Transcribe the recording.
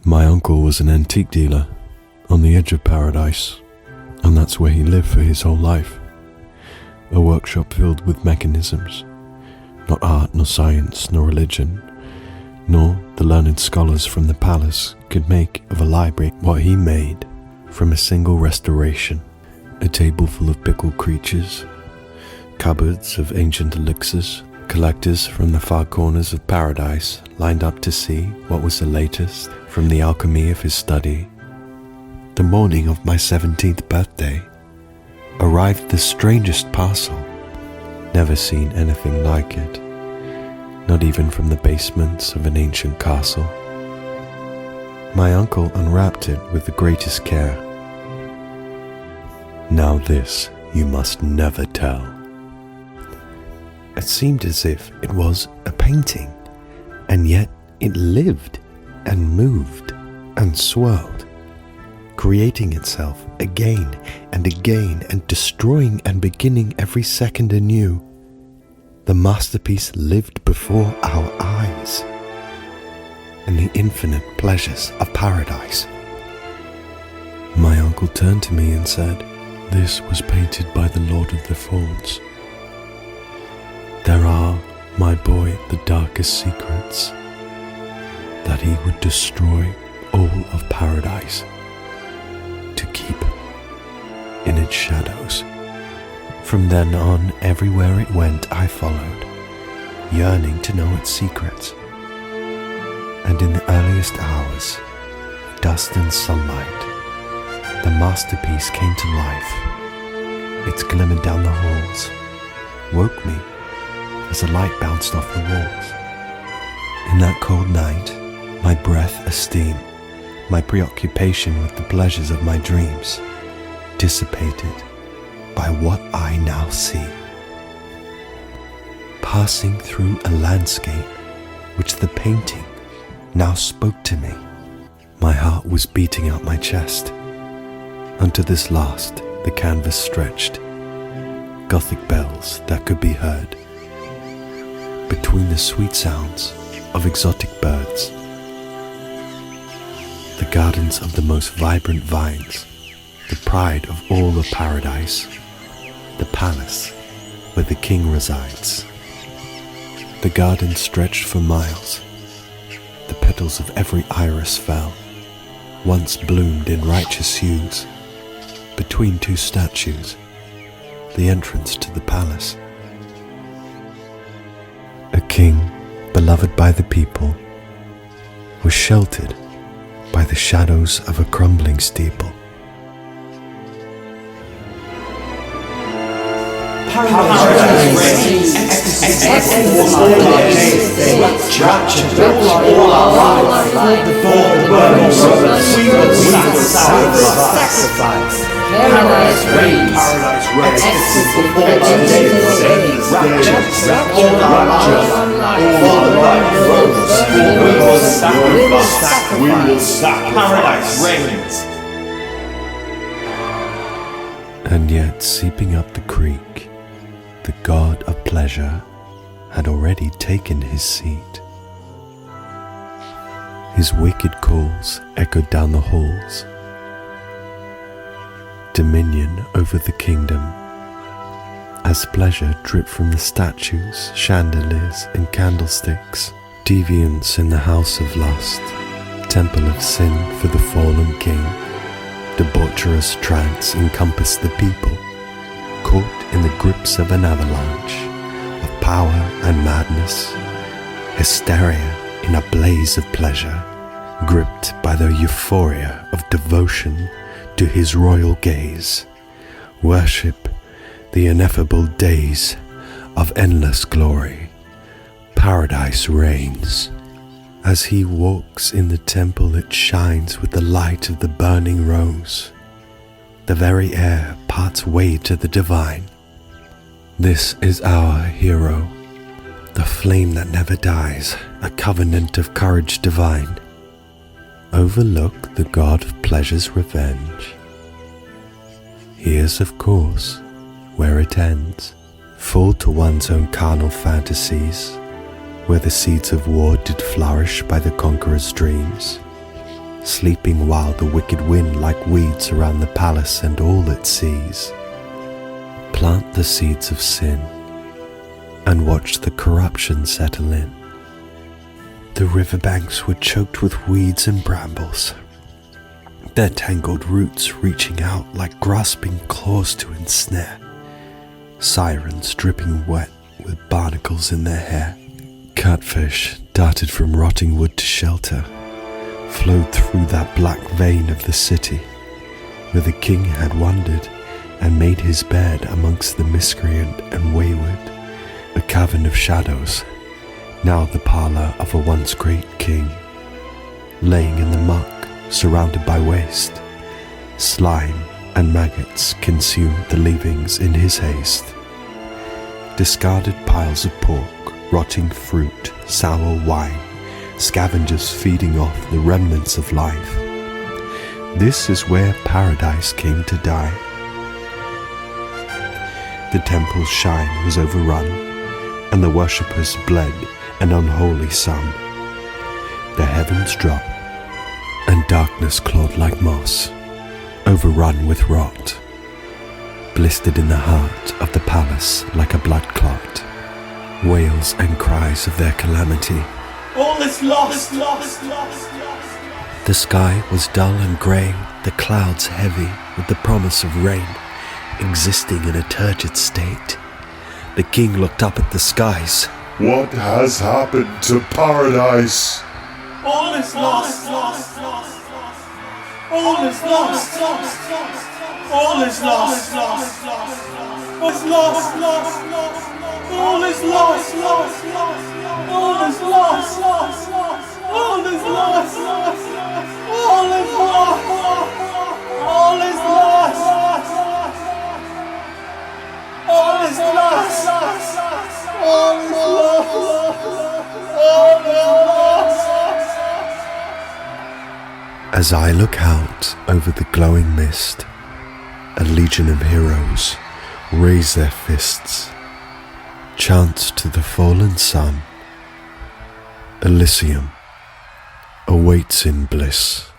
My uncle was an antique dealer on the edge of paradise, and that's where he lived for his whole life. A workshop filled with mechanisms, not art nor science nor religion, nor the learned scholars from the palace could make of a library what he made from a single restoration. A table full of pickled creatures, cupboards of ancient elixirs, collectors from the far corners of paradise lined up to see what was the latest from the alchemy of his study. The morning of my 17th birthday arrived the strangest parcel. Never seen anything like it, not even from the basements of an ancient castle. My uncle unwrapped it with the greatest care. Now this you must never tell. It seemed as if it was a painting, and yet it lived and moved and swirled, creating itself again and again and destroying and beginning every second anew. The masterpiece lived before our eyes, and the infinite pleasures of paradise. My uncle turned to me and said, "This was painted by the Lord of the Falls. There are, my boy, the darkest secrets, that he would destroy all of paradise to keep in its shadows." From then on, everywhere it went, I followed, yearning to know its secrets. And in the earliest hours, dust and sunlight, the masterpiece came to life. Its glimmer down the halls woke me as a light bounced off the walls. In that cold night, my breath a steam, my preoccupation with the pleasures of my dreams dissipated by what I now see. Passing through a landscape which the painting now spoke to me, my heart was beating out my chest. Unto this last, the canvas stretched, Gothic bells that could be heard between the sweet sounds of exotic birds, the gardens of the most vibrant vines, the pride of all of paradise, the palace where the king resides. The garden stretched for miles. The petals of every iris fell, once bloomed in righteous hues, between two statues, the entrance to the palace. A king, beloved by the people, was sheltered by the shadows of a crumbling steeple. Paradise reigns, ecstasy for the days, rapture, all our life rose, we will sacrifice, paradise reigns. And yet, seeping up the creek, the god of pleasure had already taken his seat. His wicked calls echoed down the halls. Dominion over the kingdom, as pleasure dripped from the statues, chandeliers and candlesticks. Deviance in the house of lust, temple of sin for the fallen king. Debaucherous trance encompassed the people, caught in the grips of an avalanche of power and madness, hysteria in a blaze of pleasure, gripped by the euphoria of devotion to his royal gaze. Worship the ineffable days of endless glory. Paradise reigns. As he walks in the temple, it shines with the light of the burning rose. The very air parts way to the divine. This is our hero, the flame that never dies, a covenant of courage divine. Overlook the god of pleasure's revenge. Here's, of course, where it ends. Fall to one's own carnal fantasies, where the seeds of war did flourish by the conqueror's dreams. sleeping while the wicked wind like weeds around the palace and all it sees. Plant the seeds of sin and watch the corruption settle in. The riverbanks were choked with weeds and brambles, their tangled roots reaching out like grasping claws to ensnare. Sirens dripping wet with barnacles in their hair. Catfish darted from rotting wood to shelter, flowed through that black vein of the city, where the king had wandered and made his bed amongst the miscreant and wayward, a cavern of shadows, now the parlour of a once great king. Laying in the muck, surrounded by waste, slime and maggots consumed the leavings in his haste. Discarded piles of pork, rotting fruit, sour wine, scavengers feeding off the remnants of life. This is where paradise came to die. The temple's shine was overrun, and the worshippers bled an unholy sum. The heavens dropped, and darkness clawed like moss, overrun with rot, blistered in the heart of the palace like a blood clot. Wails and cries of their calamity. All is lost. The sky was dull and grey, the clouds heavy with the promise of rain, existing in a turgid state. The king looked up at the skies. What has happened to paradise? All is lost. All is lost. All is lost. All is lost. All is lost. All is lost. All is lost. All is lost. All is lost. All is lost. All is lost. As I look out over the glowing mist, a legion of heroes raise their fists, chant to the fallen sun. Elysium awaits in bliss.